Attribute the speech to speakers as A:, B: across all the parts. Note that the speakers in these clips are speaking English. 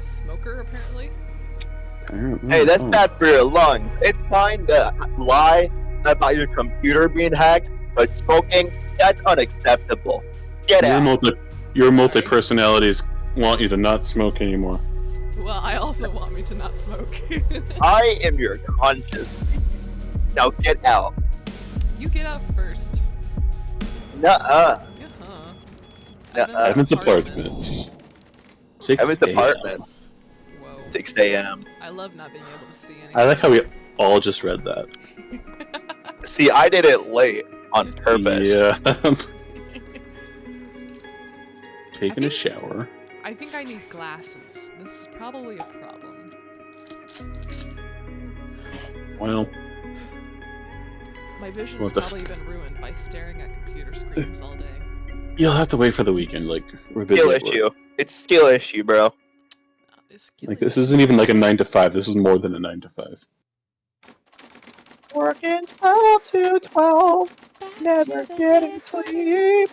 A: a smoker, apparently.
B: Hey, that's bad for your lungs. It's fine to lie about your computer being hacked, but smoking, that's unacceptable. Get out.
C: Your multi-personalities want you to not smoke anymore.
A: Well, I also want me to not smoke.
B: I am your conscience. Now get out.
A: You get out first.
B: Nuh-uh.
A: Uh-huh.
C: Evan's apartments. 6
B: Evan's apartment.
A: Whoa.
B: 6 a.m.
A: I love not being able to see anything.
C: I like how we all just read that.
B: See, I did it late on purpose.
C: Yeah. Taking a shower.
A: I think I need glasses. This is probably a problem.
C: Well,
A: My vision's
C: What the
A: probably been ruined by staring at computer screens all day.
C: you'll have to wait for the weekend. Like, we're busy
B: Skill
C: at work.
B: issue. It's skill issue, bro.
C: Like, this isn't even like a 9 to 5. This is more than a 9 to 5.
B: Working 12 to 12, never getting sleep.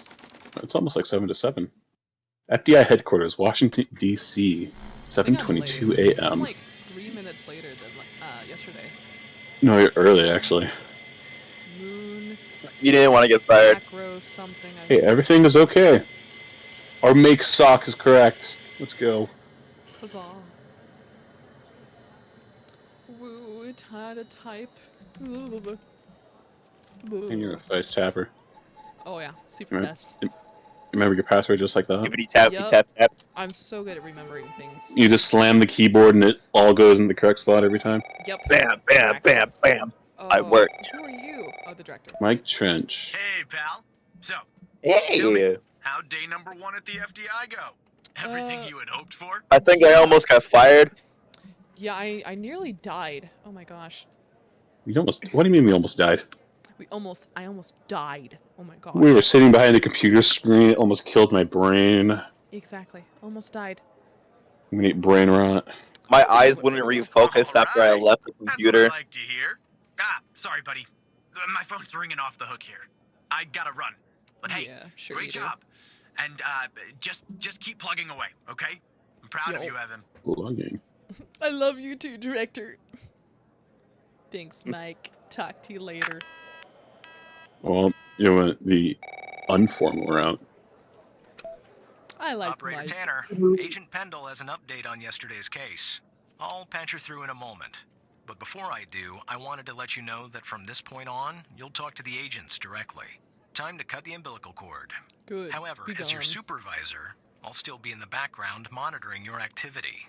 C: It's almost like 7 to 7. FBI headquarters, Washington D.C. 7:22
A: I'm
C: a.m.
A: like 3 minutes later than yesterday.
C: No, you're early actually.
A: Moon,
B: You didn't want to get fired.
A: macro, something.
C: Hey, everything is okay. Our make sock is correct. Let's go.
A: Huzzah. Woo, time to type.
C: And you're a face tapper.
A: Oh yeah, super best.
C: Remember your password just like that?
B: Tippity tap,
A: Yup.
B: tap, tap.
A: I'm so good at remembering things.
C: You just slam the keyboard and it all goes in the correct spot every time.
A: Yep.
B: Bam, bam,
A: Exactly.
B: bam, bam.
A: Oh,
B: I worked.
A: Who are you? Oh, the director.
C: Mike Trench.
D: Hey, pal. So,
B: Hey!
D: how'd day number 1 at the FDI go? Everything you had hoped for?
B: I think I almost got fired.
A: Yeah, I nearly died. Oh my gosh.
C: You almost. What do you mean we almost died?
A: I almost died. Oh my gosh.
C: We were sitting behind a computer screen. It almost killed my brain.
A: Exactly. Almost died.
C: I'm gonna eat brain rot.
B: My eyes wouldn't refocus after I left the computer.
D: That's what I like to hear. Sorry, buddy. My phone's ringing off the hook here. I gotta run. But hey,
A: Yeah, sure
D: great
A: you do.
D: job. And just keep plugging away, okay? I'm proud of you, Evan.
C: Logging.
A: I love you too, director. Thanks, Mike. Talk to you later.
C: Well, you went the unformal route.
A: I like
D: Operator
A: Mike.
D: Tanner, Agent Pendle has an update on yesterday's case. I'll patch her through in a moment. But before I do, I wanted to let you know that from this point on, you'll talk to the agents directly. Time to cut the umbilical cord.
A: Good.
D: However,
A: Be
D: as your
A: gone.
D: supervisor, I'll still be in the background monitoring your activity.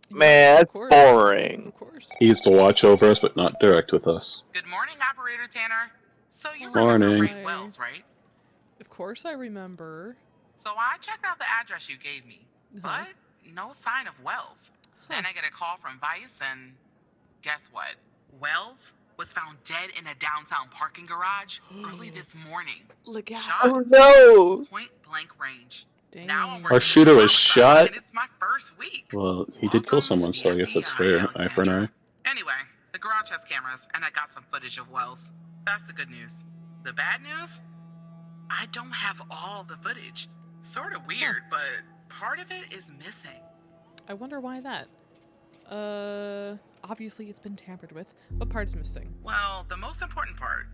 A: Yeah,
B: Man,
A: of
B: that's
A: course.
B: boring.
A: Of course.
C: He used to watch over us, but not direct with us.
E: Good morning, Operator Tanner. So you
C: Morning.
E: remember
A: Hi.
E: Ray Wells, right?
A: Of course I remember.
E: So I checked out the address you gave me,
A: Uh-huh.
E: but no sign of Wells. Then I get a call from Vice, and guess what? Wells was found dead in a downtown parking garage early this morning.
A: Look out.
E: Shot
B: Oh no!
E: point blank range.
A: Dang.
E: Now I'm
C: Our
E: working
C: shooter was
E: homicide,
C: shot?
E: and it's my first week.
C: Well, he did kill
E: Welcome to
C: someone,
E: the
C: so I guess that's
E: FBI,
C: fair. Eye for an eye.
E: Alexandra. Anyway, the garage has cameras, and I got some footage of Wells. That's the good news. The bad news? I don't have all the footage. Sort of weird, but part of it is missing.
A: I wonder why that. Obviously it's been tampered with. What part is missing?
E: Well, the most important part.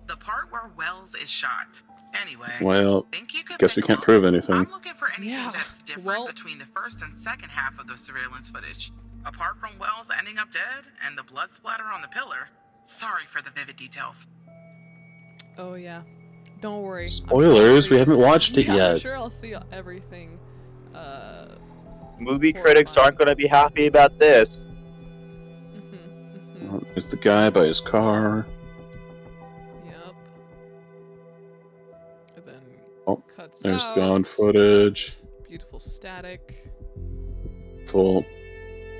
E: The part where Wells is shot. Anyway,
C: Well,
E: think you could
C: guess we
E: take a
C: can't
E: look.
C: prove anything.
E: I'm looking for anything
A: Yeah,
E: that's different
A: well-
E: between the first and second half of the surveillance footage. Apart from Wells ending up dead and the blood splatter on the pillar. Sorry for the vivid details.
A: Oh yeah. Don't worry. I'm sure
C: Spoilers,
A: I'll see-
C: we haven't watched it
A: Yeah,
C: yet.
A: I'm sure I'll see everything.
B: Movie critics aren't gonna be happy about this.
C: There's the guy by his car.
A: Yep. And then
C: Oh,
A: cuts
C: There's
A: out.
C: found footage.
A: Beautiful static.
C: Full.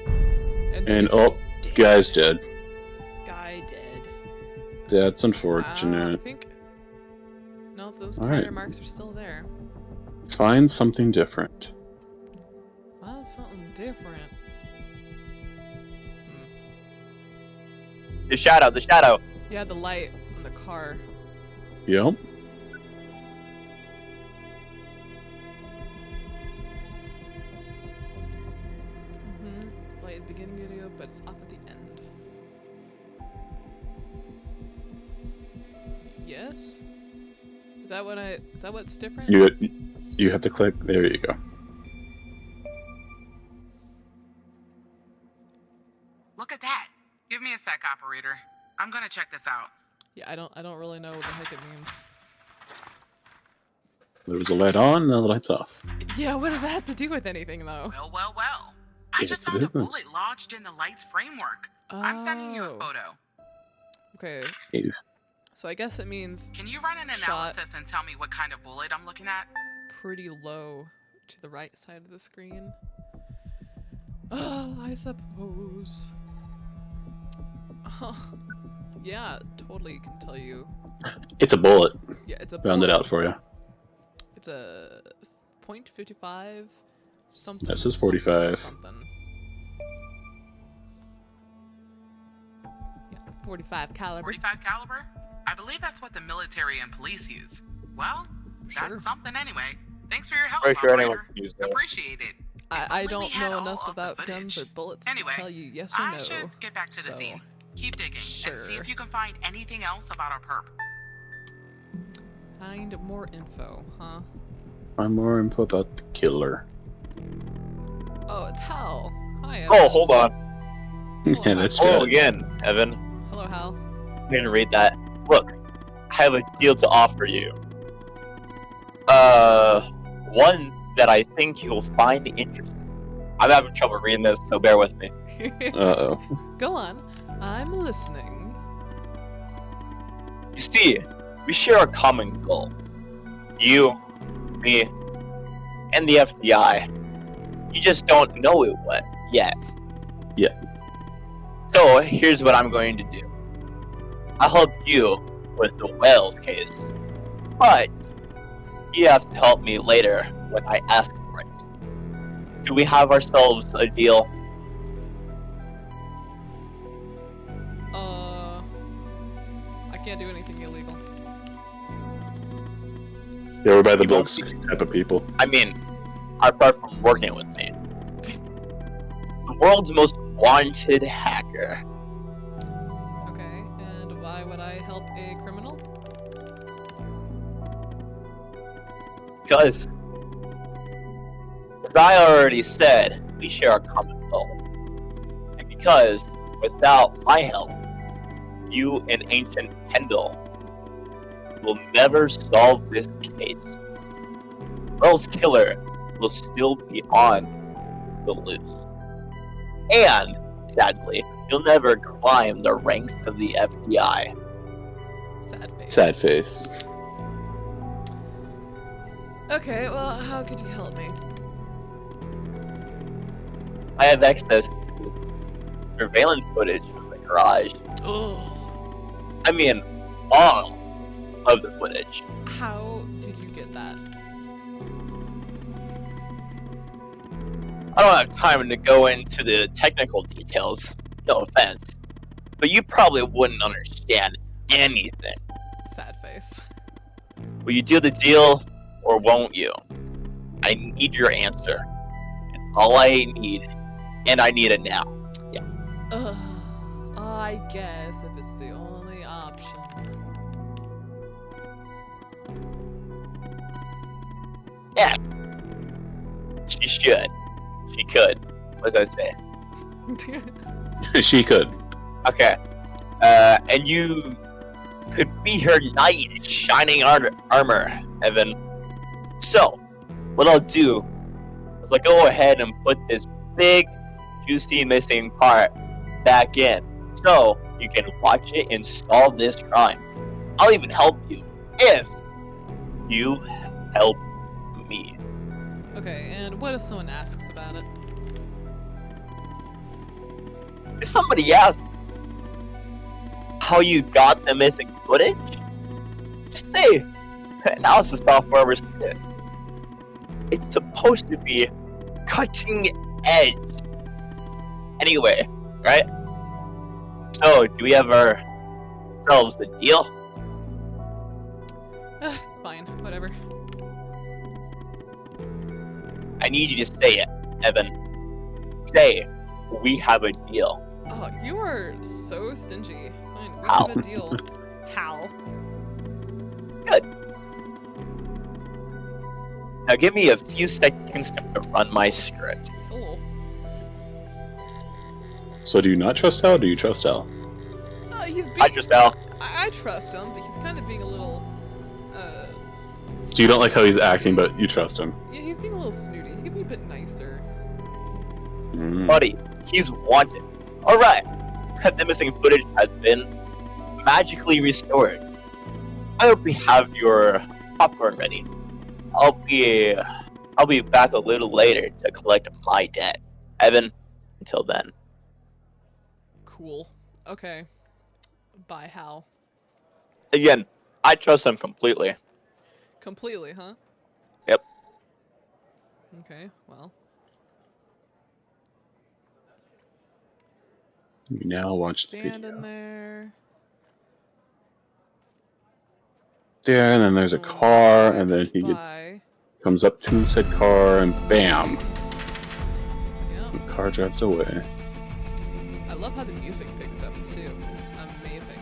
A: And, then
C: And
A: it's
C: oh,
A: dead.
C: guy's dead.
A: Guy dead.
C: That's
A: I
C: unfortunate.
A: think. No, those
C: All
A: tire
C: right.
A: marks are still there.
C: Find something different.
A: Well, something different.
B: The shadow, the shadow.
A: Yeah, the light on the car.
C: Yep.
A: at the beginning of the video, but it's off at the end. Yes? Is that what's different?
C: You have to click. There you go.
E: Look at that. Give me a sec, operator. I'm gonna check this out.
A: Yeah, I don't really know what the heck it means.
C: There was a light on, now the light's off.
A: Yeah, what does that have to do with anything, though?
E: Well. I
C: Yeah,
E: just
C: it's a
E: found a
C: difference.
E: bullet lodged in the light's framework. I'm sending you a
A: Oh.
E: photo.
A: Okay,
C: Ew.
A: so I guess it means
E: Can you run an
A: Shot.
E: analysis and tell me what kind of bullet I'm looking at?
A: pretty low to the right side of the screen. Oh, I suppose. Yeah, totally can tell you.
C: It's a bullet.
A: Yeah, it's a
C: Found it
A: bullet.
C: out for you.
A: It's a .55 something.
C: That says
A: something,
C: 45.
A: Something. Yeah, 45 caliber.
E: 45 caliber? I believe that's what the military and police use. Well,
A: Sure.
E: that's something anyway. Thanks for your help,
B: Pretty sure anyone
E: operator.
B: can use that.
E: Appreciate it.
A: I
E: If only
A: don't
E: we had
A: know
E: all
A: enough
E: of the
A: about guns or
E: footage.
A: bullets
E: Anyway,
A: to tell you yes or
E: I
A: no.
E: should get back to the
A: so,
E: scene. Keep digging and see
A: sure.
E: if you can find anything else about our perp.
A: Find more info, huh?
C: Find more info about the killer.
A: Oh, it's Hal. Hi.
B: Oh, hold on.
A: Hello,
C: Yeah, that's
B: Hello
C: good.
B: again, Evan.
A: Hello, Hal.
B: I'm gonna read that. Look, I have a deal to offer you. One that I think you'll find interesting. I'm having trouble reading this, so bear with me.
C: Uh-oh.
A: Go on. I'm listening.
B: You see, we share a common goal. You, me, and the FBI. You just don't know it yet.
C: Yeah.
B: So, here's what I'm going to do. I'll help you with the Wales case. But, you have to help me later when I ask for it. Do we have ourselves a deal?
A: I can't do anything illegal.
C: Yeah, we're by the
B: You won't
C: books
B: see-
C: type of people.
B: I mean, apart from working with me. The world's most wanted hacker.
A: Okay, and why would I help a criminal?
B: Because, as I already said, we share a common goal. And because, without my help, you and Ancient Kendall will never solve this case. Earl's killer will still be on the loose. And, sadly, you'll never climb the ranks of the FBI.
A: Sad face.
C: Sad face.
A: Okay, well, how could you help me?
B: I have access to surveillance footage from the garage.
A: Oh.
B: I mean, all of the footage.
A: How did you get that?
B: I don't have time to go into the technical details, no offense, but you probably wouldn't understand anything.
A: Sad face.
B: Will you do the deal, or won't you? I need your answer. And all I need, and I need it now.
A: Ugh. I guess if it's the only option.
B: Yeah. She should. She could. What does I say?
C: She could.
B: Okay. And you could be her knight in shining armor, Evan. So, what I'll do is I'll go ahead and put this big, juicy missing part back in, so you can watch it and solve this crime. I'll even help you if you help me.
A: Okay, and what if someone asks about it?
B: If somebody asks how you got the missing footage, just say analysis software was good. It's supposed to be cutting edge. Anyway, right? So, do we have ourselves a deal?
A: Fine, whatever.
B: I need you to say it, Evan. Say, we have a deal.
A: Oh, you are so stingy. Fine, we
B: How?
A: have a deal. How?
B: Now give me a few seconds to run my script.
A: Cool.
C: So do you not trust Al, or do you trust Al?
A: He's being.
B: I trust Al.
A: I trust him, but he's kind of being a little.
C: So you don't like how he's acting, but you trust him.
A: Yeah, he's being a little snooty. He could be a bit nicer.
C: Mm.
B: Buddy, he's wanted. Alright. The missing footage has been magically restored. I hope we have your popcorn ready. I'll be back a little later to collect my debt. Evan, until then.
A: Cool. Okay. Bye, Hal.
B: Again, I trust him completely.
A: Completely, huh?
B: Yep.
A: Okay, well.
C: You now watch the
A: Stand
C: video.
A: in there.
C: There, and then there's a
A: Someone
C: car, and
A: walks
C: then he
A: by.
C: comes up to said car, and bam!
A: Yep.
C: The car drives away.
A: I love how the music picks up too. Amazing.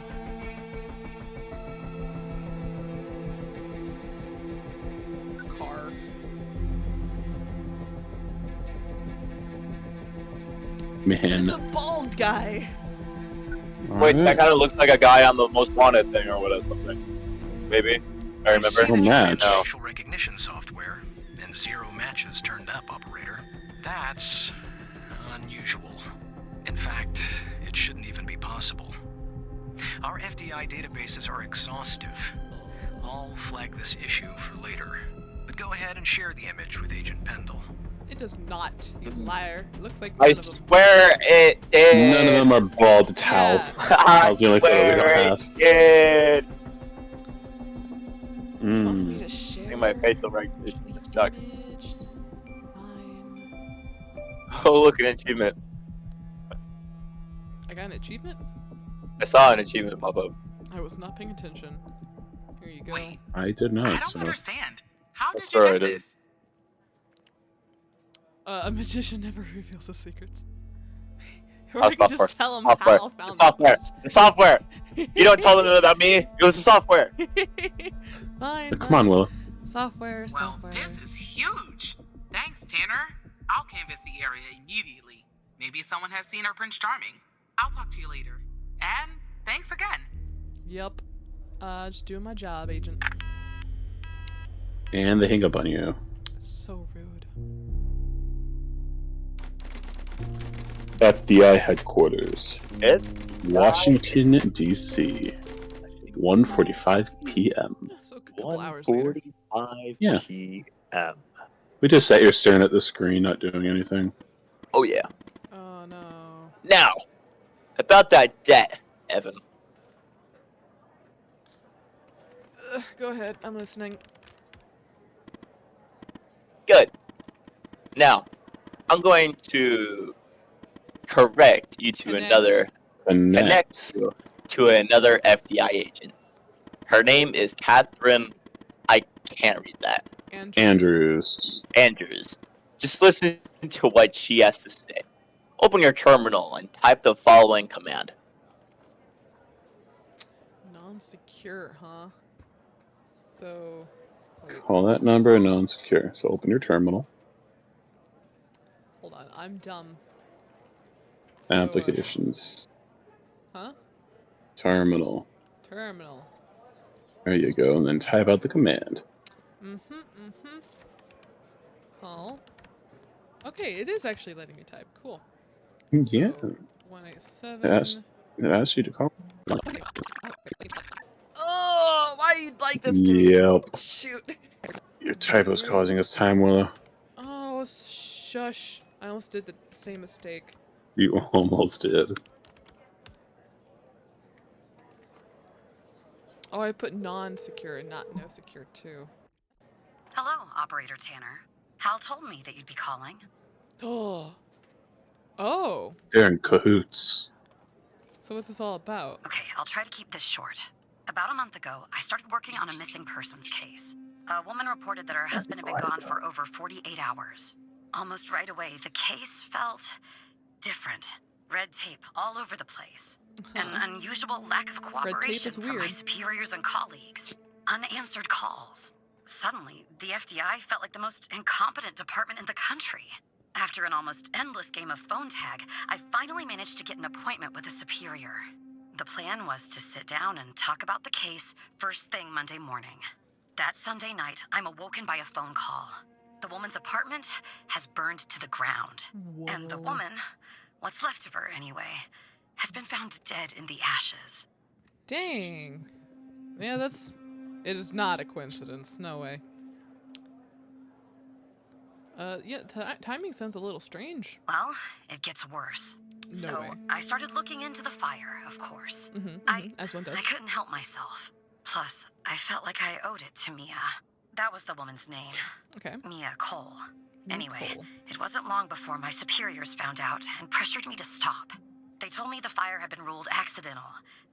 A: Car. It's a
C: Man.
A: bald guy.
B: Wait, that
C: Alright.
B: kind of looks like a guy on the Most Wanted thing or whatever. Something. Maybe. I remember.
C: Oh, match.
B: No.
D: Facial recognition software and 0 matches turned up, operator. That's unusual. In fact, it shouldn't even be possible. Our FDI databases are exhaustive. I'll flag this issue for later. But go ahead and share the image with Agent Pendle.
A: It does not. You liar. It looks like
B: I
A: none of them.
B: swear it did.
C: None of them are bald. It's Hal.
A: Yeah.
B: I
C: Hal's the only photo we don't
B: swear
C: have.
B: it did.
A: He wants me
C: Mm.
A: to
B: I
A: share
B: think my facial recognition
A: the
B: sucks.
A: image. Fine.
B: Oh, look, an achievement.
A: I got an achievement?
B: I saw an achievement pop up.
A: I was not paying attention. Here you go.
E: Wait,
C: I did
E: I
C: not,
E: don't
C: so.
E: understand. How did
B: That's
E: you
B: right,
E: get
B: it
E: this?
A: A magician never reveals his secrets. Or
B: Oh,
A: I could
B: software.
A: just tell him
B: Software.
A: Hal found
B: The software. The software.
A: it.
B: You don't tell them about me. It was the software.
A: Fine.
C: Come on, Willow.
A: Software,
E: Well,
A: software.
E: this is huge. Thanks, Tanner. I'll canvass the area immediately. Maybe someone has seen our Prince Charming. I'll talk to you later. And thanks again.
A: Yep. Just doing my job, agent.
C: And they hang up on you.
A: So rude.
C: FBI headquarters,
B: It?
C: Washington, D.C. 1:45 p.m.
A: Yeah, so a couple hours later.
B: 1:45
C: Yeah.
B: p.m.
C: We just sat here staring at the screen, not doing anything.
B: Oh yeah.
A: Oh no.
B: Now, about that debt, Evan.
A: Go ahead, I'm listening.
B: Good. Now, I'm going to correct you to
A: Connect.
B: another
C: Connect.
B: you to another FBI agent. Her name is Catherine. I can't read that.
C: Andrews.
B: Andrews. Just listen to what she has to say. Open your terminal and type the following command.
A: Non-secure, huh? So. Wait,
C: Call that number non-secure. So open your terminal.
A: hold on, I'm dumb. So,
C: Applications.
A: Huh?
C: Terminal.
A: Terminal.
C: There you go. And then type out the command.
A: Call. Okay, it is actually letting me type. Cool.
C: Yeah.
A: So, 187.
C: It asks you to call.
A: Oh, why you like this to me?
C: Yep.
A: Shoot.
C: Your typo's causing us time, Willow.
A: Oh, shush. I almost did the same mistake.
C: You almost did.
A: Oh, I put non-secure and not no secure too.
F: Hello, Operator Tanner. Hal told me that you'd be calling.
A: Oh. Oh.
C: They're in cahoots.
A: So what's this all about?
F: Okay, I'll try to keep this short. About a month ago, I started working on a missing persons case. A woman reported that her husband had been gone for over 48 hours. Almost right away, the case felt different. Red tape all over the place. An unusual lack of cooperation
A: is
F: from my
A: weird.
F: superiors and colleagues. Unanswered calls. Suddenly, the FBI felt like the most incompetent department in the country. After an almost endless game of phone tag, I finally managed to get an appointment with a superior. The plan was to sit down and talk about the case first thing Monday morning. That Sunday night, I'm awoken by a phone call. The woman's apartment has burned to the ground. And the
A: Whoa.
F: woman, what's left of her anyway, has been found dead in the ashes.
A: Dang. Yeah, it is not a coincidence. No way. Yeah, timing sounds a little strange.
F: Well, it gets worse.
A: No
F: so
A: way.
F: I started looking into the fire, of course.
A: As one does.
F: I couldn't help myself. Plus, I felt like I owed it to Mia. That was the woman's name,
A: Okay.
F: Mia Cole. Anyway,
A: Nicole.
F: it wasn't long before my superiors found out and pressured me to stop. They told me the fire had been ruled accidental,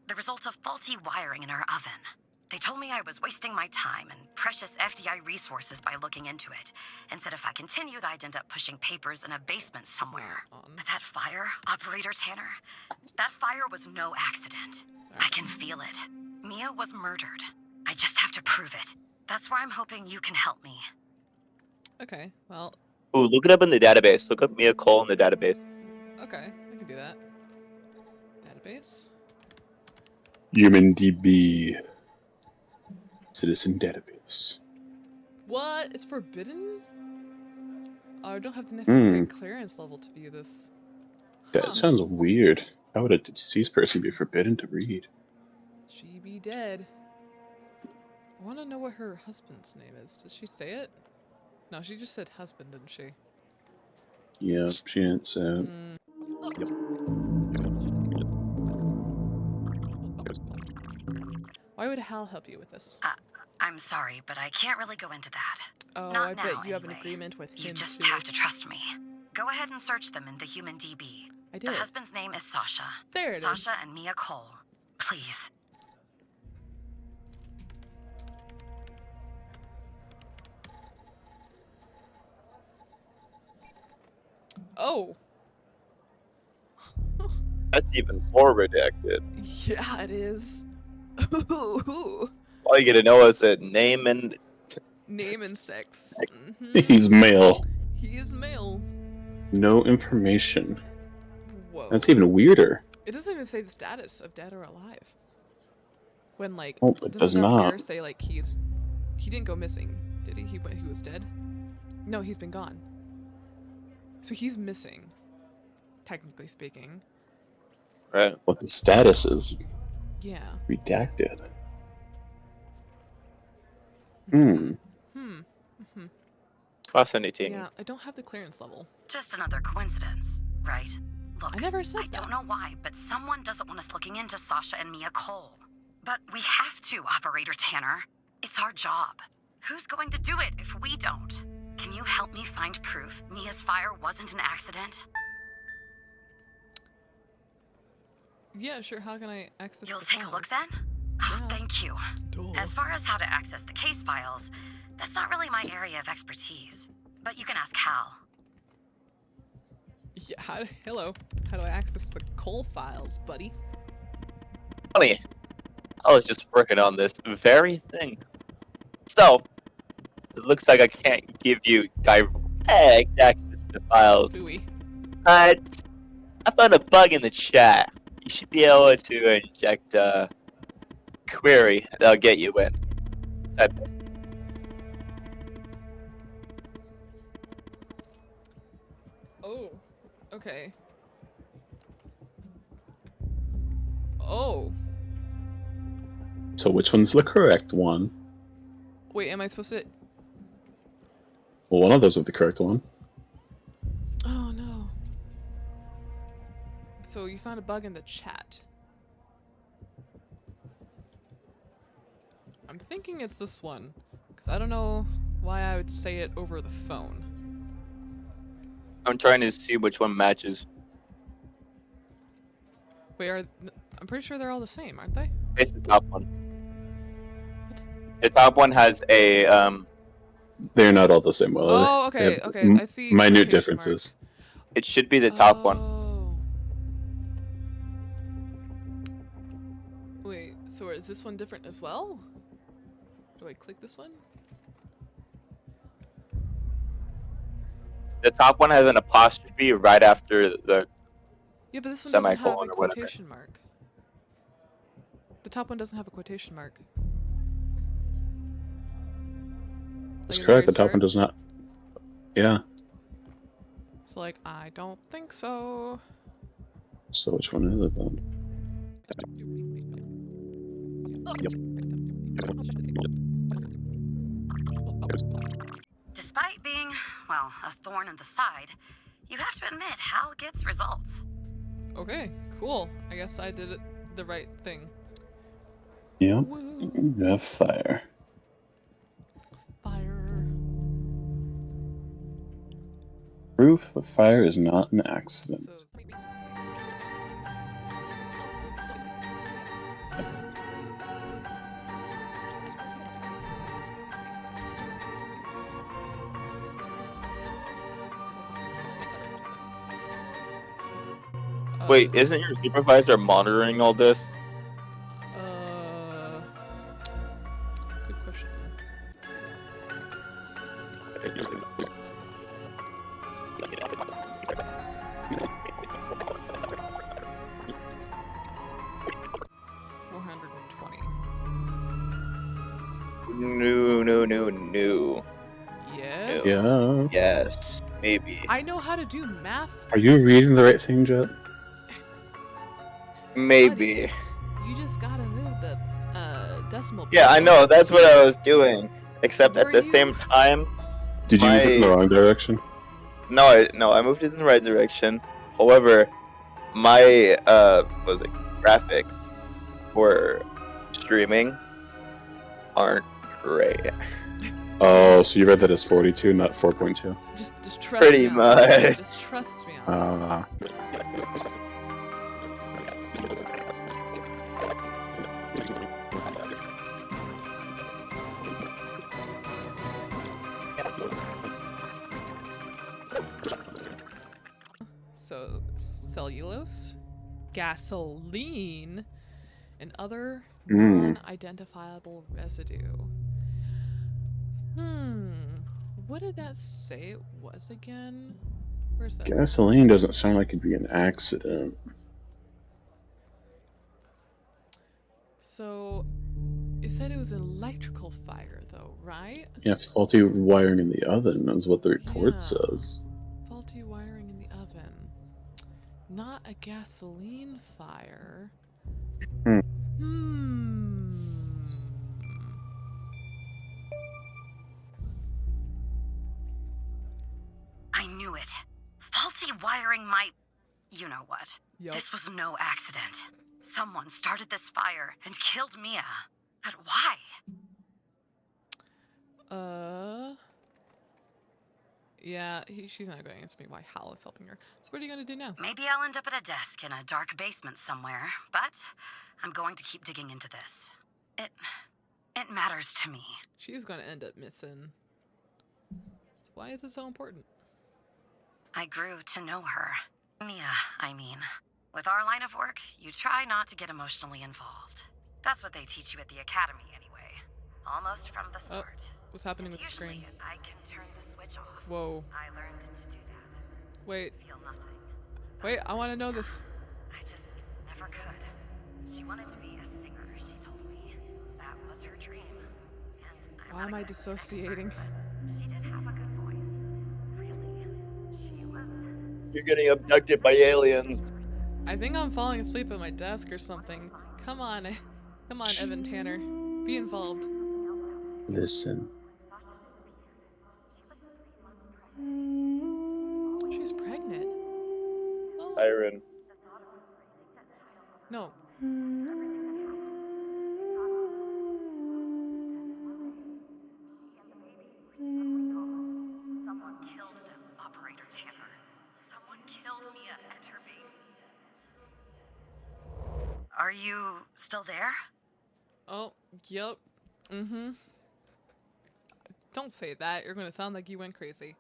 F: the result of faulty wiring in our oven. They told me I was wasting my time and precious FDI resources by looking into it, and said if I continued, I'd end up pushing papers in a basement
A: It's
F: somewhere.
A: not on.
F: But that fire, Operator Tanner, that fire was no accident. I can feel it. Mia was murdered. I just have to prove it. That's why I'm hoping you can help me.
A: Okay. Well.
B: Ooh, look it up in the database. Look up Mia Cole in the database.
A: Okay. I can do that. Database.
C: HumanDB. Citizen database.
A: What? It's forbidden? Oh, I don't have the necessary
C: Hmm.
A: clearance level to view this.
C: That
A: Huh.
C: sounds weird. How would a deceased person be forbidden to read?
A: She be dead. I want to know what her husband's name is. Does she say it? No, she just said husband, didn't she?
C: Yep, she didn't say.
A: Mm. Why would Hal help you with this?
F: I'm sorry, but I can't really go into that.
A: Oh,
F: not
A: I
F: now,
A: bet you have an
F: anyway.
A: agreement with
F: You
A: him
F: just
A: too.
F: have to trust me. Go ahead and search them in the Human DB.
A: I
F: The
A: did.
F: husband's name is Sasha.
A: There it is.
F: Sasha and Mia Cole. Please.
A: Oh.
B: That's even more redacted.
A: Yeah, it is.
B: All you gotta know is a name and
A: Name and sex.
C: He's male.
A: He is male.
C: No information.
A: Whoa.
C: That's even weirder.
A: It doesn't even say the status of dead or alive. When like,
C: Oh, it does
A: doesn't up here
C: not.
A: say like he didn't go missing, did he? He was dead. No, he's been gone. So he's missing, technically speaking.
B: right.
C: What the status is
A: Yeah.
C: redacted. Hmm.
B: Fascinating.
A: Yeah, I don't have the clearance level.
F: Just another coincidence, right? Look,
A: I never said
F: I
A: that.
F: don't know why, but someone doesn't want us looking into Sasha and Mia Cole. But we have to, Operator Tanner. It's our job. Who's going to do it if we don't? Can you help me find proof Mia's fire wasn't an accident?
A: Yeah, sure. How can I access
F: You'll
A: the
F: take a look
A: files?
F: then? Oh,
A: Yeah.
F: thank you.
A: Duh.
F: As far as how to access the case files, that's not really my area of expertise. But you can ask Hal.
A: Yeah. Hello. How do I access the Cole files, buddy?
B: Funny. I was just working on this very thing. So, it looks like I can't give you direct access to the files.
A: Fooey.
B: But I found a bug in the chat. You should be able to inject a query that'll get you in. Type it.
A: Oh. Okay. Oh.
C: So which one's the correct one?
A: Wait, am I supposed to?
C: Well, one of those is the correct one.
A: Oh no. So you found a bug in the chat. I'm thinking it's this one, because I don't know why I would say it over the phone.
B: I'm trying to see which one matches.
A: Wait, I'm pretty sure they're all the same, aren't they?
B: It's the top one. The top one has a
C: They're not all the same. Well,
A: Oh,
C: they
A: okay,
C: have
A: okay. I see.
C: minute
A: quotation
C: differences.
B: it should be the top one.
A: Oh. is this one different as well? Do I click this one?
B: The top one has an apostrophe right after the
A: Yeah, but this one doesn't have
B: Semicolon
A: a
B: or whatever.
A: quotation mark. The top one doesn't have a quotation mark.
C: That's
A: Like at the
C: correct.
A: very
C: The top
A: start?
C: one does not. Yeah.
A: So like, I don't think so.
C: So which one is it then?
F: Despite being, well, a thorn in the side, you have to admit Hal gets results.
A: Okay, cool. I guess I did it the right thing.
C: Yep.
A: Woo.
C: You have fire.
A: Fire.
C: Proof of fire is not an accident.
A: So,
B: Wait, isn't your supervisor monitoring all this?
A: Good question.
B: No.
A: Yes.
C: Yeah.
B: Yes, maybe.
A: I know how to do math.
C: Are you reading the right thing, Jet?
B: Maybe.
A: You just gotta move the decimal.
B: Yeah, I
A: point
B: know.
A: over
B: That's what
A: here.
B: I was doing. Except at
A: Were
B: the
A: you-
B: same time,
C: Did you move it in the
B: My-
C: wrong direction?
B: no, I moved it in the right direction. However, my graphics for streaming aren't great.
C: Oh, so you read that as 42, not 4.2.
A: Just trust
B: Pretty
A: me on this.
B: much.
A: Just trust me on this. So, cellulose, gasoline, and other non-identifiable residue. What did that say it was again? Where's that?
C: Gasoline doesn't sound like it'd be an accident.
A: So, it said it was an electrical fire, though, right?
C: Yeah, faulty wiring in the oven is what the report
A: Yeah.
C: says.
A: Faulty wiring in the oven. Not a gasoline fire.
F: I knew it. Faulty wiring might... You know what?
A: Yup.
F: This was no accident. Someone started this fire and killed Mia. But why?
A: Yeah, she's not going to answer me why Hal is helping her. So what are you going to do now?
F: Maybe I'll end up at a desk in a dark basement somewhere, but I'm going to keep digging into this. It matters to me.
A: She's going to end up missing. So why is it so important?
F: I grew to know her. Mia, I mean. With our line of work, you try not to get emotionally involved. That's what they teach you at the academy anyway. Almost from the
A: Oh,
F: start.
A: what's happening with the screen?
F: Usually, I can turn the switch off.
A: Whoa.
F: I learned to do that.
A: Wait,
F: Feel nothing.
A: wait, I want to know this.
F: I just never could. She wanted to be a singer, she told me. That was her dream. And
A: Why am I dissociating?
F: she did have a good voice. Really. She was...
B: You're getting abducted by aliens.
A: I think I'm falling asleep at my desk or something. Come on, come on, Evan Tanner. Be involved.
C: Listen.
A: She's pregnant. Oh,
B: Iron.
A: no.
F: Someone killed them, Operator Tanner. Someone killed Mia and her baby. Are you still there?
A: Oh, yep. Don't say that. You're going to sound like you went crazy.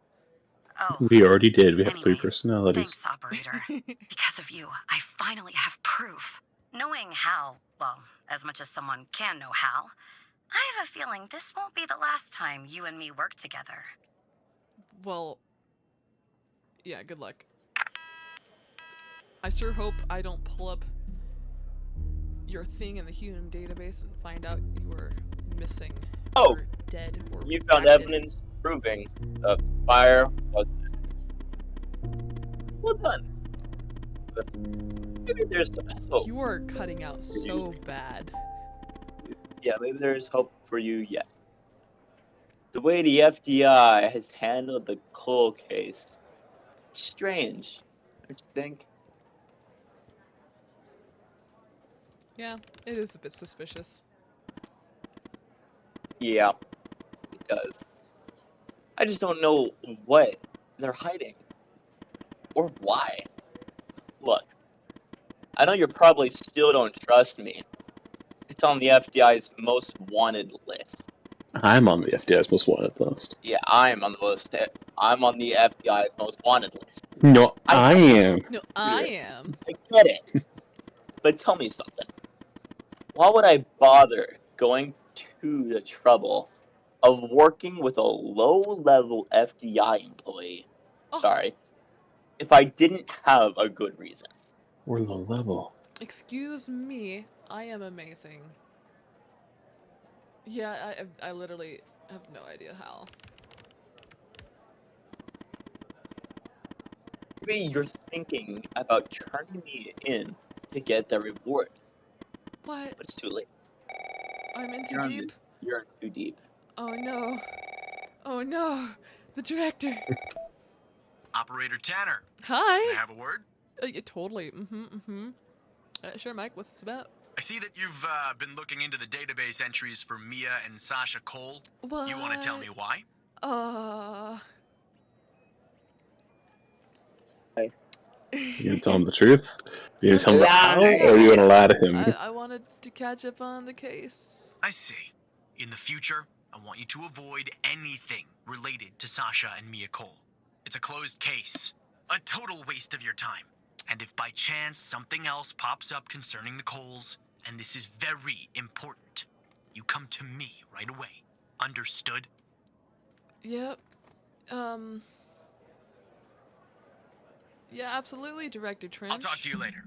F: Oh,
C: We already did. We have three
F: Anyway,
C: personalities.
F: thanks, Operator. Because of you, I finally have proof. Knowing Hal, well, as much as someone can know Hal, I have a feeling this won't be the last time you and me work together.
A: Well, yeah, good luck. I sure hope I don't pull up your thing in the human database and find out you were missing
B: Oh,
A: or dead or
B: You found
A: redacted.
B: evidence proving the fire was. Well done. But maybe there's hope.
A: You are cutting out so bad.
B: Yeah, maybe there's hope for you yet. The way the FBI has handled the Cole case, strange, don't you think?
A: Yeah, it is a bit suspicious.
B: Yeah, it does. I just don't know what they're hiding. Or why. Look, I know you probably still don't trust me. It's on the FBI's most wanted list.
C: I'm on the FBI's most wanted list.
B: Yeah, I'm on the list. I'm on the FBI's most wanted list.
C: No, I am.
A: No, I am.
B: I get it. But tell me something. Why would I bother going to the trouble of working with a low-level FBI employee?
A: Oh.
B: Sorry. If I didn't have a good reason.
C: We're low level.
A: Excuse me, I am amazing. Yeah, I literally have no idea how.
B: Maybe you're thinking about turning me in to get the reward,
A: What?
B: but it's too late.
A: I'm in too
B: You're
A: deep?
B: You're in too deep.
A: Oh no. Oh no. The director.
D: Operator Tanner, may I
A: Hi.
D: have a word?
A: Yeah, totally. Sure, Mike, what's this about?
D: I see that you've been looking into the database entries for Mia and Sasha Cole.
A: What?
D: You want to tell me why?
C: You gonna tell him the truth? You gonna tell him the
B: Lie.
C: how, or are you gonna lie to him?
A: I wanted to catch up on the case.
D: I see. In the future, I want you to avoid anything related to Sasha and Mia Cole. It's a closed case. A total waste of your time. And if by chance something else pops up concerning the Coles, and this is very important, you come to me right away. Understood?
A: Yep. Yeah, absolutely, Director Trench.
D: I'll talk to you later.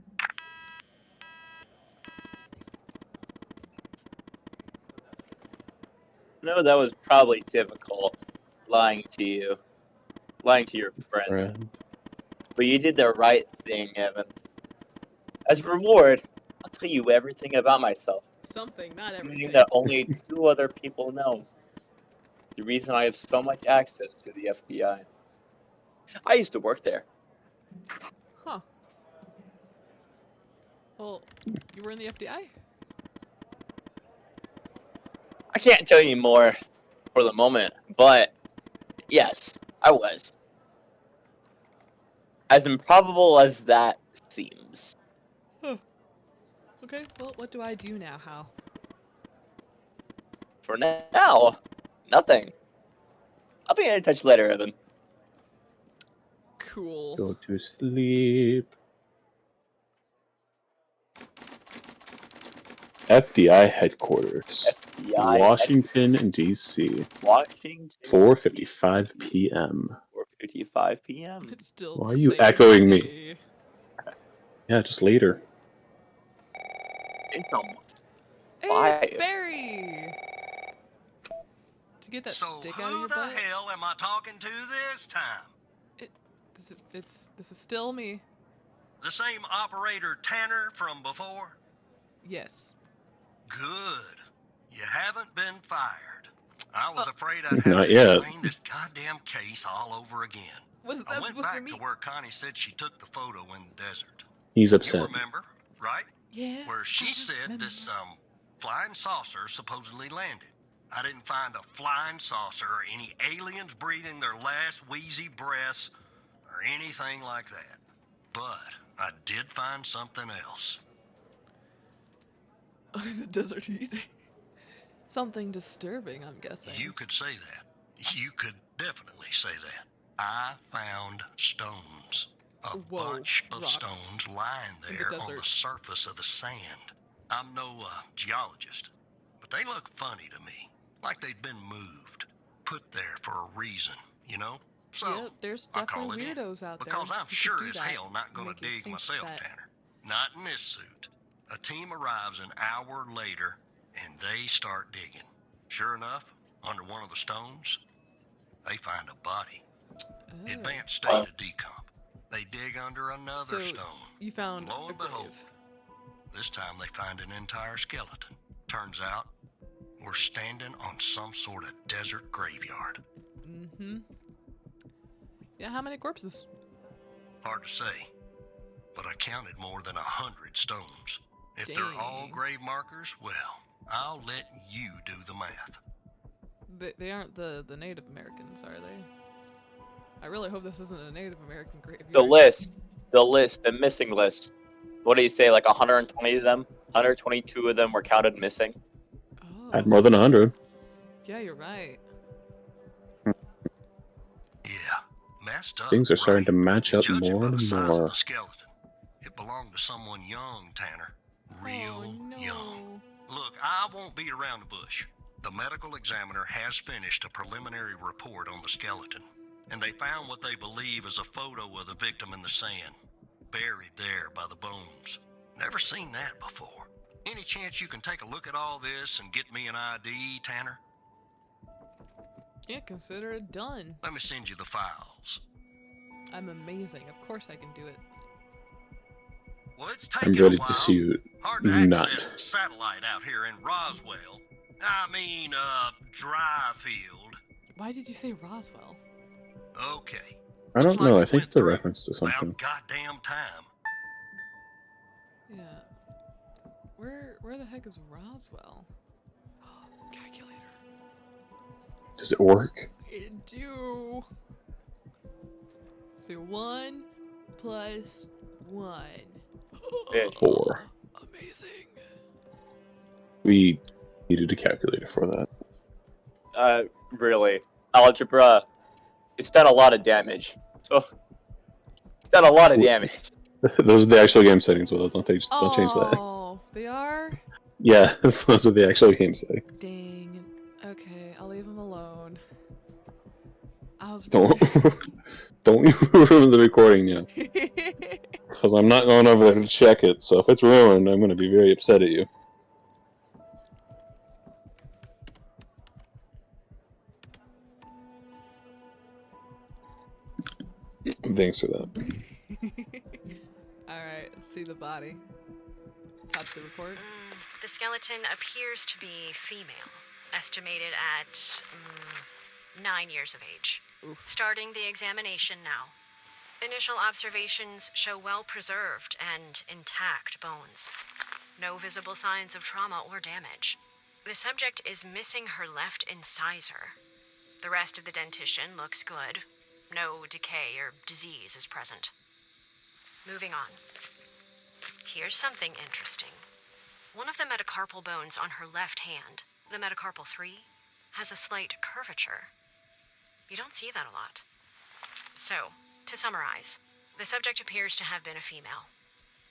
B: No, that was probably difficult, lying to you. Lying to your friend.
C: Right.
B: But you did the right thing, Evan. As a reward, I'll tell you everything about myself.
A: Something, not
B: Something
A: everything.
B: that only 2 other people know. The reason I have so much access to the FBI. I used to work there.
A: Huh. Well, you were in the FBI?
B: I can't tell you more for the moment, but yes, I was. As improbable as that seems.
A: Okay, well, what do I do now, Hal?
B: For now, nothing. I'll be in touch later, Evan.
A: Cool.
C: Go to sleep. FBI headquarters,
B: FBI,
C: Washington, D.C.
B: Washington.
C: 4:55 p.m.
B: 4:55 p.m.
A: It's still
C: Why are
A: the
C: you
A: same
C: echoing me?
A: day.
C: Yeah, just later.
B: It's almost
A: Hey,
B: 5.
A: it's Barry! Did you get that
D: So
A: stick out of
D: who
A: your
D: the
A: butt?
D: hell am I talking to this time?
A: This is still me.
D: The same operator Tanner from before?
A: Yes.
D: Good. You haven't been fired. I was afraid I'd have
C: Not
D: to
C: yet.
D: explain this goddamn case all over again.
A: What's
D: I
A: that
D: went
A: supposed to
D: back
A: mean?
D: to where Connie said she took the photo in the desert.
C: He's
D: You
C: upset.
D: remember, right?
A: Yes.
D: Where she
A: I
D: said
A: remember.
D: this flying saucer supposedly landed. I didn't find a flying saucer or any aliens breathing their last wheezy breaths or anything like that. But I did find something else.
A: The desert heat. Something disturbing, I'm guessing.
D: You could say that. You could definitely say that. I found stones. A
A: Whoa,
D: bunch of
A: rocks
D: stones lying
A: in the
D: there on the
A: desert.
D: surface of the sand. I'm no geologist, but they look funny to me, like they'd been moved, put there for a reason, you know? So,
A: Yep, there's
D: I call
A: definitely
D: it in,
A: weirdos out there.
D: because I'm
A: who could
D: sure
A: do
D: as
A: that
D: hell not
A: and
D: gonna
A: make you
D: dig
A: think
D: myself,
A: that-
D: Tanner. Not in this suit. A team arrives an hour later, and they start digging. Sure enough, under one of the stones, they find a body.
A: Oh.
D: Advanced state of decomp. They dig under another
A: So,
D: stone.
A: You found
D: Lo
A: a
D: and behold,
A: grave.
D: this time they find an entire skeleton. Turns out, we're standing on some sort of desert graveyard.
A: Mm-hmm. Yeah, how many corpses?
D: Hard to say, but I counted more than 100 stones. If they're all
A: Dang.
D: grave markers, well, I'll let you do the math.
A: They aren't the Native Americans, are they? I really hope this isn't a Native American graveyard.
B: The list, the missing list. What do you say? Like 120 of them? 122 of them were counted missing.
A: Oh.
C: Had more than 100.
A: Yeah, you're right.
D: Yeah, messed up.
C: Things are starting to
D: right?
C: match up
D: Judging
C: more
D: by the
C: and
D: size of
C: more.
D: the skeleton, it belonged to someone young, Tanner. Real
A: Oh, no.
D: young. Look, I won't beat around the bush. The medical examiner has finished a preliminary report on the skeleton, and they found what they believe is a photo of the victim in the sand, buried there by the bones. Never seen that before. Any chance you can take a look at all this and get me an ID, Tanner?
A: Yeah, consider it done.
D: Let me send you the files.
A: I'm amazing. Of course I can do it.
D: Well, it's
C: I'm
D: taking
C: ready
D: a while.
C: to see you
D: Hard to
C: not.
D: access the satellite out here in Roswell. Dryfield.
A: Why did you say Roswell?
D: Okay.
C: I don't
D: Looks
C: know.
D: like
C: I
D: it
C: think
D: went
C: it's a
D: through.
C: reference to something.
D: About goddamn time.
A: Yeah. Where the heck is Roswell? Calculator.
C: Does it work?
A: It do. So 1 plus 1.
B: Fish.
C: 4.
A: Amazing.
C: We needed a calculator for that.
B: Really. Algebra, it's done a lot of damage. So, it's done a lot of damage.
C: Those are the actual game settings. Well, don't change that.
A: Oh, they are?
C: Yeah, those are the actual game settings.
A: Dang. Okay, I'll leave him alone. I was
C: Don't don't you ruin the recording now, because I'm not going over there to check it. So if it's ruined, I'm going to be very upset at you. Thanks for that.
A: Alright, let's see the body. Autopsy report.
G: The skeleton appears to be female, estimated at 9 years of age.
A: Oof.
G: Starting the examination now. Initial observations show well-preserved and intact bones. No visible signs of trauma or damage. The subject is missing her left incisor. The rest of the dentition looks good. No decay or disease is present. Moving on. Here's something interesting. One of the metacarpal bones on her left hand, the metacarpal 3, has a slight curvature. You don't see that a lot. So, to summarize, the subject appears to have been a female,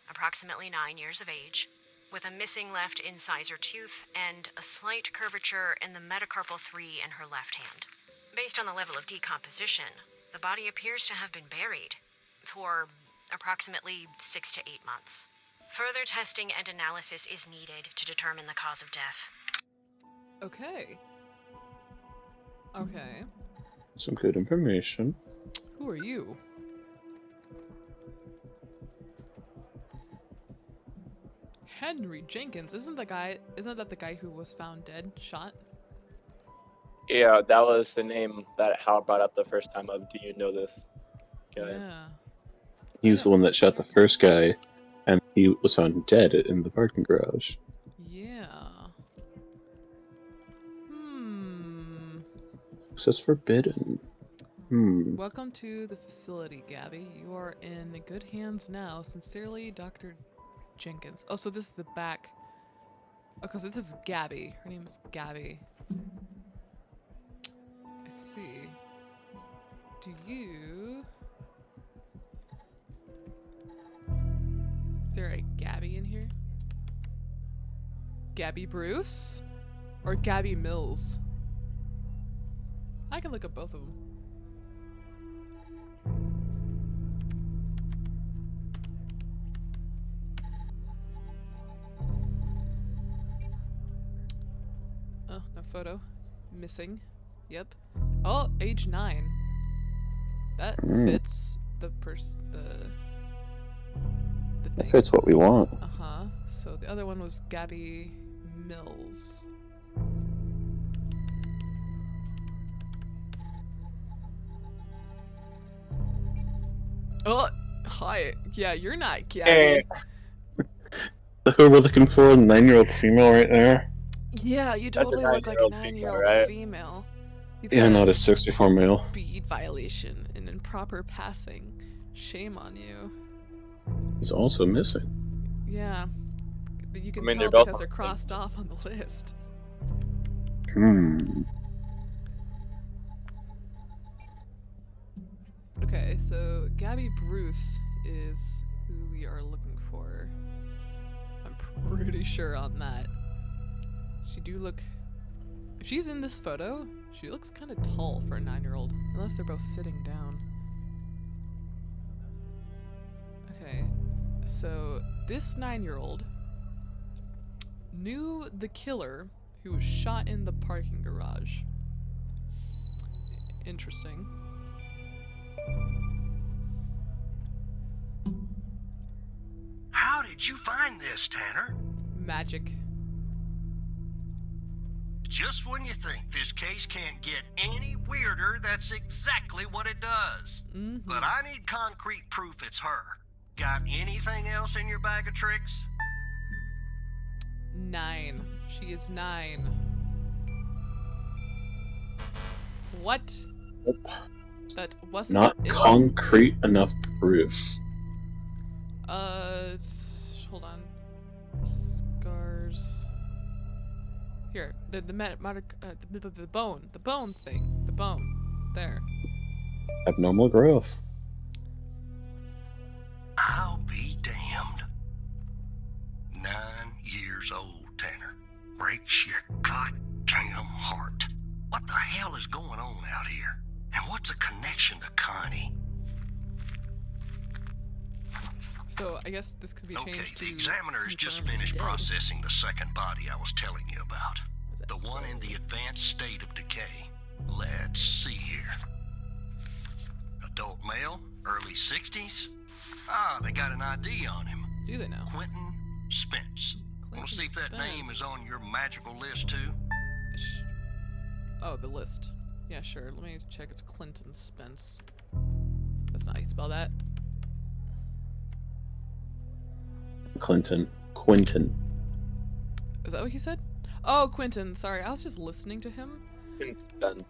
G: approximately 9 years of age, with a missing left incisor tooth and a slight curvature in the metacarpal 3 in her left hand. Based on the level of decomposition, the body appears to have been buried for approximately 6 to 8 months. Further testing and analysis is needed to determine the cause of death.
A: Okay. Okay.
C: Some good information.
A: Who are you? Henry Jenkins. Isn't that the guy who was found dead, shot?
B: Yeah, that was the name that Hal brought up the first time of, do you know this guy?
A: Yeah.
C: He was the one that shot the first guy, and he was found dead in the parking garage.
A: Yeah.
C: This is forbidden.
A: Welcome to the facility, Gabby. You are in good hands now. Sincerely, Dr. Jenkins. Oh, so this is the back. Okay, so this is Gabby. Her name is Gabby. I see. Do you... there a Gabby in here? Gabby Bruce? Or Gabby Mills? I can look up both of them. Oh, no photo. Missing. Yep. Oh, age 9. That fits the
C: That
A: thing.
C: fits what we want.
A: Uh-huh. So the other one was Gabby Mills. Oh, hi. Yeah, you're not Gabby.
C: Who we're looking for? 9-year-old female right there.
A: Yeah, you
B: That's a
A: totally look like a
B: 9-year-old
A: 9-year-old
B: right?
A: female. He's
C: Yeah,
A: got
C: not a 64 male.
A: speed violation and improper passing. Shame on you.
C: He's also missing.
A: Yeah. But you can
B: mean,
A: tell
B: they're both
A: because they're
B: on the
A: crossed off on the list. Okay, so Gabby Bruce is who we are looking for. I'm pretty sure on that. She do look... If she's in this photo, she looks kind of tall for a 9-year-old. Unless they're both sitting down. Okay, so this 9-year-old knew the killer who was shot in the parking garage. Interesting.
D: How did you find this, Tanner?
A: Magic.
D: Just when you think this case can't get any weirder, that's exactly what it does.
A: Mm-hmm.
D: But I need concrete proof it's her. Got anything else in your bag of tricks?
A: 9. She is 9. What? That wasn't
C: Not
A: it.
C: concrete enough proof.
A: Hold on. Scars. Here, the bone thing, the bone, there.
C: Abnormal growth.
D: I'll be damned. 9 years old, Tanner. Breaks your goddamn heart. What the hell is going on out here? And what's a connection to Connie?
A: So I guess this could be
D: Okay,
A: changed to.
D: the examiner has just
A: confirmed
D: finished
A: dead.
D: processing the second body I was telling you about.
A: Is that
D: The one in
A: so?
D: the advanced state of decay. Let's see here. Adult male, early 60s. Ah, they got an ID on him.
A: Do they now?
D: Quentin Spence. Want to see if that name is on your magical list too?
A: Oh, the list. Yeah, sure. Let me check if Clinton Spence. That's not how you spell that.
C: Quentin.
A: Is that what he said? Oh, Quentin. Sorry, I was just listening to him.
B: Spence.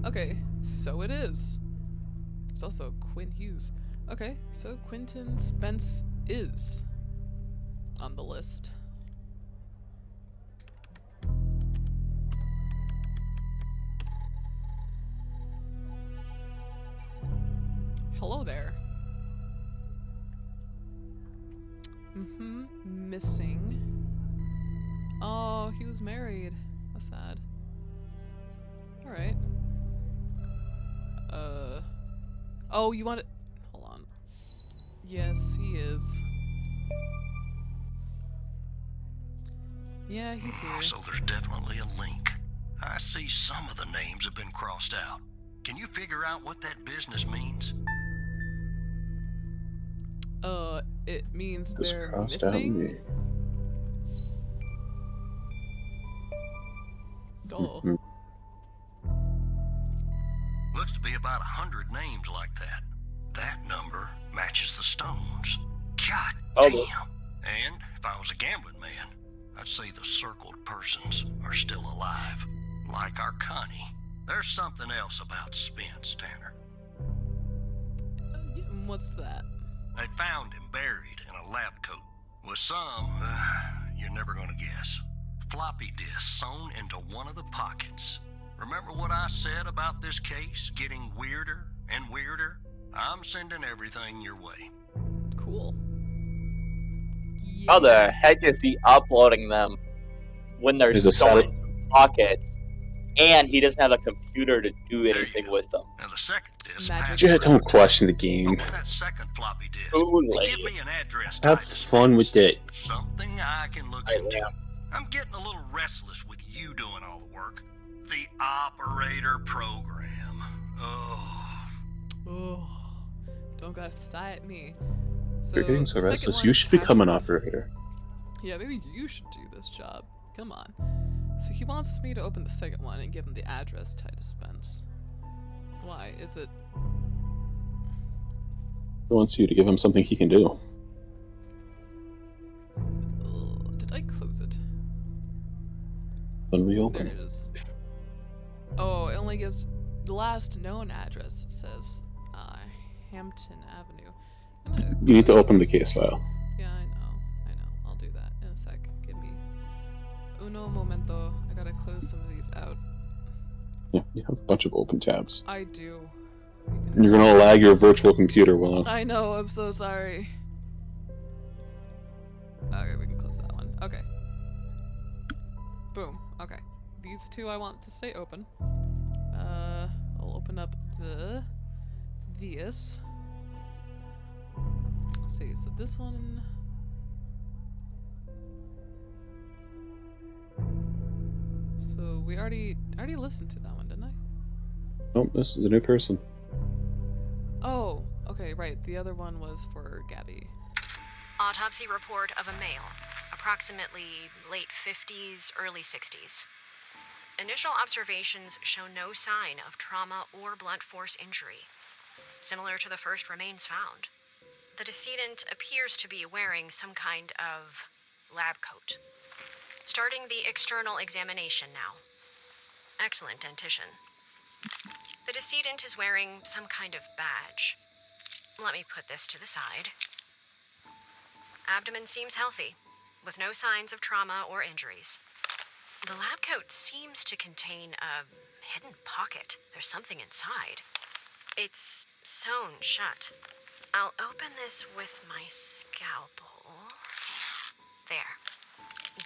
A: Okay, so it is. It's also Quinn Hughes. Okay, so Quentin Spence is on the list. Hello there. Missing. Oh, he was married. That's sad. Alright. Oh, you want it? Hold on. Yes, he is. Yeah, he's here.
D: So there's definitely a link. I see some of the names have been crossed out. Can you figure out what that business means?
A: It means
C: Just
A: they're
C: crossed out
A: missing.
C: me.
A: Duh.
D: Looks to be about 100 names like that. That number matches the stones. God
B: Oh,
D: damn. And if I was a gambling man, I'd say the circled persons are still alive. Like our Connie. There's something else about Spence, Tanner.
A: Yeah, what's that?
D: They found him buried in a lab coat. With some, you're never gonna guess. Floppy disk sewn into one of the pockets. Remember what I said about this case getting weirder and weirder? I'm sending everything your way.
A: Cool.
B: How the heck is he uploading them when they're
C: Is it
B: stolen
C: solid?
B: from pockets, and he doesn't have a computer to do
D: There you
B: anything
D: go.
B: with them?
D: Now the second disk
A: Magic.
D: passed
C: Jet,
D: through.
C: don't question the game.
D: Open that second floppy disk.
B: Too
D: And
B: late.
D: give me an address
C: Have
D: tied to
C: fun with
D: space.
C: it.
D: Something I can look
B: I
D: into.
B: am.
D: I'm getting a little restless with you doing all the work. The operator program. Oh.
A: Oh, don't gotta sigh at me. So,
C: You're getting so
A: the second
C: restless.
A: one
C: You
A: is
C: should become an
A: password.
C: operator.
A: Yeah, maybe you should do this job. Come on. So he wants me to open the second one and give him the address tied to Spence. Why? Is it...
C: He wants you to give him something he can do.
A: Did I close it?
C: Then
A: There
C: reopen
A: it
C: it.
A: is. Oh, it only gives the last known address. Says Hampton Avenue. I'm gonna
C: You need to open the
A: close-
C: case file.
A: Yeah, I know. I'll do that in a sec. Give me uno momento. I gotta close some of these out.
C: Yeah, you have a bunch of open tabs.
A: I do.
C: And you're gonna lag your virtual computer, Willow.
A: I know, I'm so sorry. Okay, we can close that one. Okay. Boom. Okay. These two I want to stay open. I'll open up this. Let's see, so this one. So we already listened to that one, didn't I?
C: Nope, this is a new person.
A: Oh, okay, right. The other one was for Gabby.
G: Autopsy report of a male, approximately late 50s, early 60s. Initial observations show no sign of trauma or blunt force injury, similar to the first remains found. The decedent appears to be wearing some kind of lab coat. Starting the external examination now. Excellent dentition. The decedent is wearing some kind of badge. Let me put this to the side. Abdomen seems healthy, with no signs of trauma or injuries. The lab coat seems to contain a hidden pocket. There's something inside. It's sewn shut. I'll open this with my scalpel. There.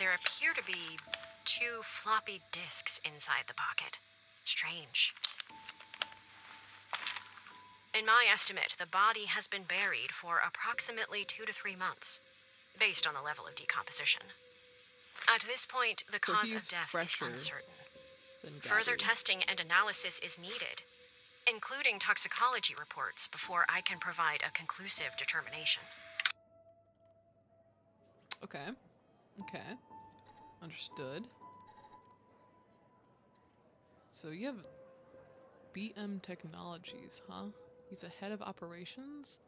G: There appear to be 2 floppy disks inside the pocket. Strange. In my estimate, the body has been buried for approximately 2 to 3 months, based on the level of decomposition. At this point, the
A: So
G: cause
A: he's
G: of death
A: fresher
G: is uncertain.
A: Then
G: Further
A: Gabby.
G: testing and analysis is needed, including toxicology reports, before I can provide a conclusive determination.
A: Okay. Okay. Understood. So you have BM Technologies, huh? He's a head of operations?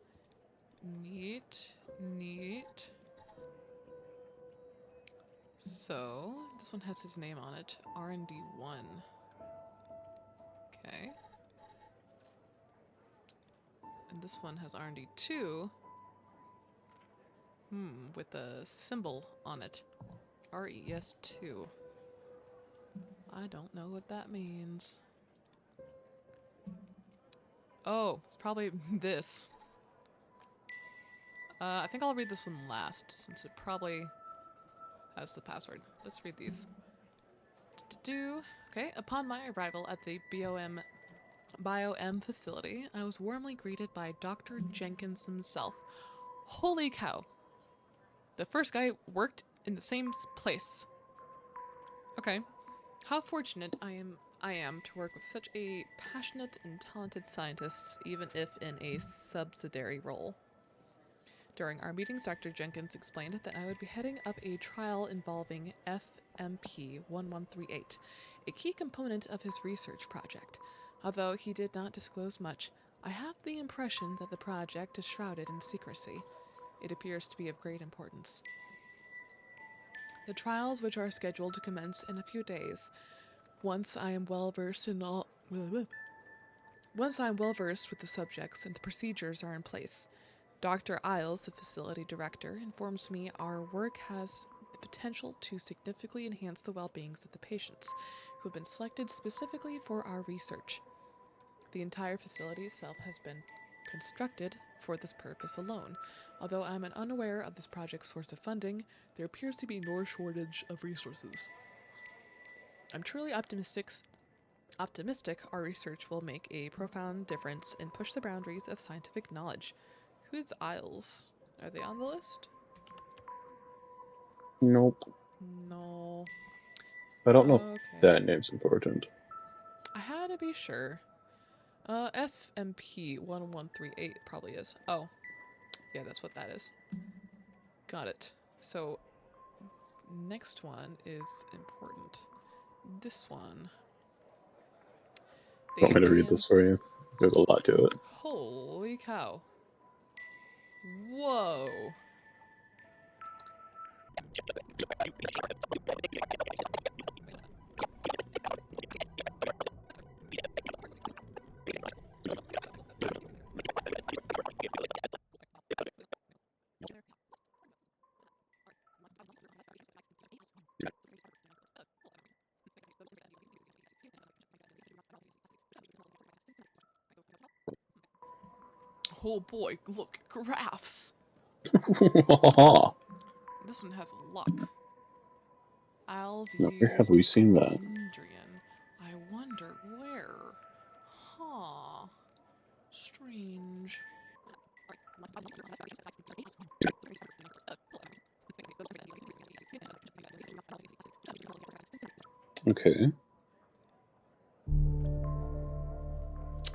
A: Neat. Neat. So, this one has his name on it. R&D 1. Okay. And this one has R&D 2. With a symbol on it. RES 2. I don't know what that means. Oh, it's probably this. I think I'll read this one last, since it probably has the password. Let's read these. Okay, upon my arrival at the BioM facility, I was warmly greeted by Dr. Jenkins himself. Holy cow. The first guy worked in the same place. Okay. How fortunate I am to work with such a passionate and talented scientist, even if in a subsidiary role. During our meetings, Dr. Jenkins explained that I would be heading up a trial involving FMP1138, a key component of his research project. Although he did not disclose much, I have the impression that the project is shrouded in secrecy. It appears to be of great importance. The trials, which are scheduled to commence in a few days, once I am well versed with the subjects and the procedures are in place, Dr. Isles, the facility director, informs me our work has the potential to significantly enhance the well-beings of the patients who have been selected specifically for our research. The entire facility itself has been constructed for this purpose alone. Although I am unaware of this project's source of funding, there appears to be no shortage of resources. I'm truly optimistic our research will make a profound difference and push the boundaries of scientific knowledge. Who's Isles? Are they on the list?
C: Nope.
A: No.
C: I don't know if
A: Okay.
C: that name's important.
A: I had to be sure. FMP 1138 probably is. Oh. Yeah, that's what that is. Got it. So, next one is important. This one.
C: Want me to read this for you? There's a lot to it.
A: Holy cow. Whoa. Oh boy, look, graphs. This one has luck. Isles
C: Where have
A: used
C: we seen that?
A: Endrian. I wonder where. Huh. Strange.
C: Okay.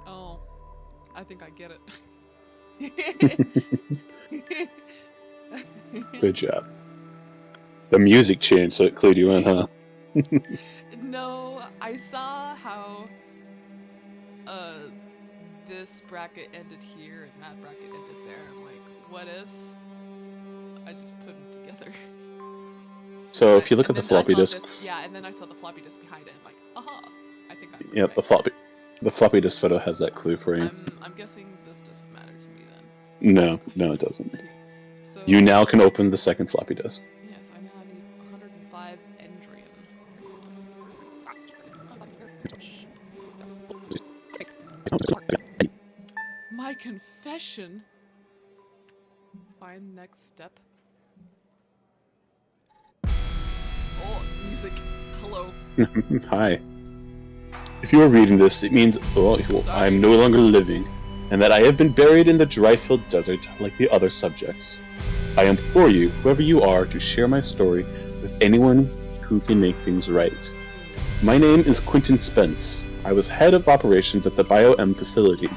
A: Oh, I think I get it.
C: Good job. The music changed, so it clued you in, huh?
A: No, I saw how this bracket ended here and that bracket ended there. I'm like, what if I just put them together?
C: So if you look
A: And
C: at the
A: then I
C: floppy
A: saw
C: disk,
A: this, yeah, and then I saw the floppy disk behind it. I'm like, aha! I think I'm
C: yep,
A: correct.
C: the floppy disk photo has that clue for you.
A: I'm guessing this doesn't matter to me then.
C: No, it doesn't.
A: So
C: You now can open the second floppy disk.
A: yes, I now need 105 Endrian. My confession. Find next step. Oh, music. Hello.
C: Hi. If you are reading this, it means I am no longer living, and that I have been buried in the dry-filled desert like the other subjects. I implore you, whoever you are, to share my story with anyone who can make things right. My name is Quentin Spence. I was head of operations at the BioM facility.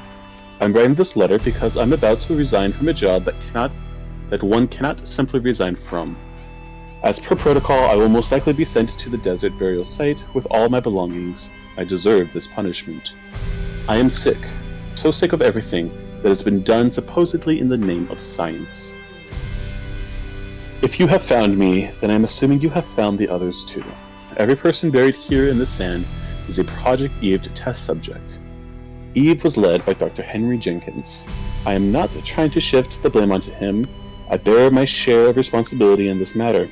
C: I'm writing this letter because I'm about to resign from a job that one cannot simply resign from. As per protocol, I will most likely be sent to the desert burial site with all my belongings. I deserve this punishment. I am sick, so sick of everything that has been done supposedly in the name of science. If you have found me, then I'm assuming you have found the others too. Every person buried here in the sand is a Project Eve test subject. Eve was led by Dr. Henry Jenkins. I am not trying to shift the blame onto him. I bear my share of responsibility in this matter.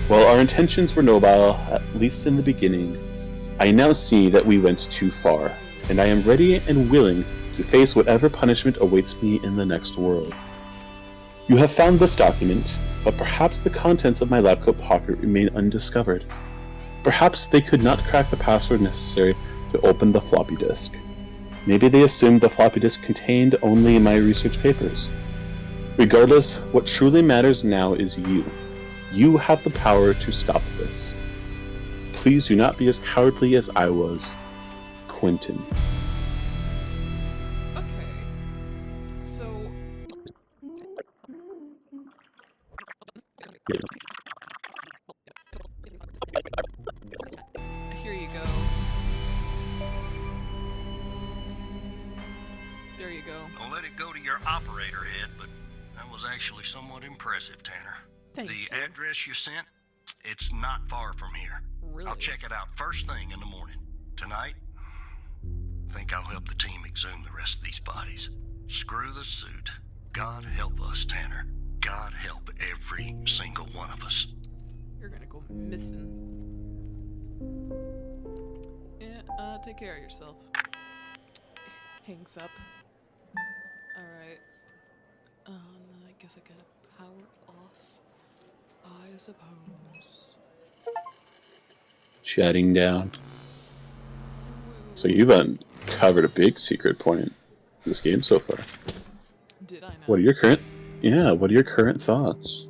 C: While our intentions were noble, at least in the beginning, I now see that we went too far, and I am ready and willing to face whatever punishment awaits me in the next world. You have found this document, but perhaps the contents of my lab coat pocket remain undiscovered. Perhaps they could not crack the password necessary to open the floppy disk. Maybe they assumed the floppy disk contained only my research papers. Regardless, what truly matters now is you. You have the power to stop this. Please do not be as cowardly as I was, Quentin.
A: Okay. So. Here you go. There you go.
D: I'll let it go to your operator head, but that was actually somewhat impressive, Tanner.
A: Thank
D: The
A: you.
D: address you sent, it's not far from here.
A: Really?
D: I'll check it out first thing in the morning. Tonight, I think I'll help the team exhume the rest of these bodies. Screw the suit. God help us, Tanner. God help every single one of us.
A: You're gonna go missing. Yeah, take care of yourself. Hangs up. Alright. And then I guess I gotta power off. I suppose.
C: Shutting down. So you've uncovered a big secret point in this game so far.
A: Did I know?
C: What are your current thoughts?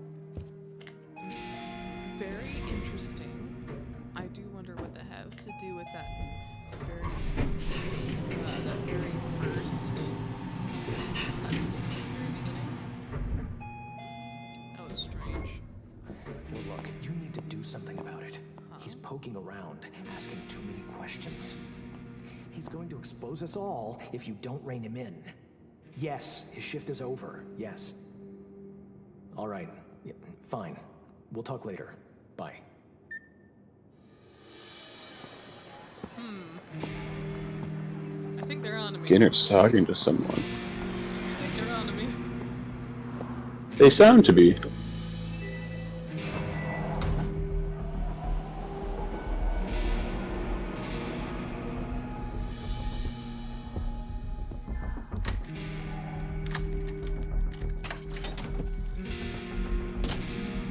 A: Very interesting. I do wonder what that has to do with that very first cutscene at the very beginning. That was strange.
H: Well, look, you need to do something about it. He's poking around, asking too many questions. He's going to expose us all if you don't rein him in. Yes, his shift is over. Yes. All right. Yeah, fine. We'll talk later. Bye.
A: I think they're on to me.
C: Skinner's talking to someone.
A: I think they're on to me.
C: They sound to be.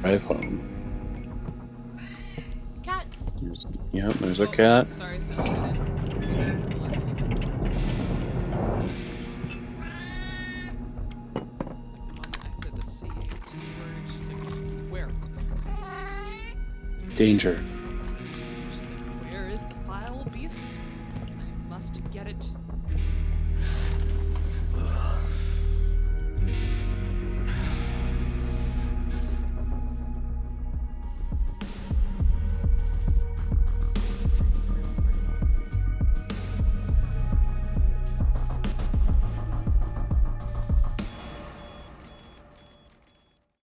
C: Drive home.
A: Cat.
C: There's a cat.
A: Sorry, Sally. I said the C-A-T word. She's like, where?
C: Danger.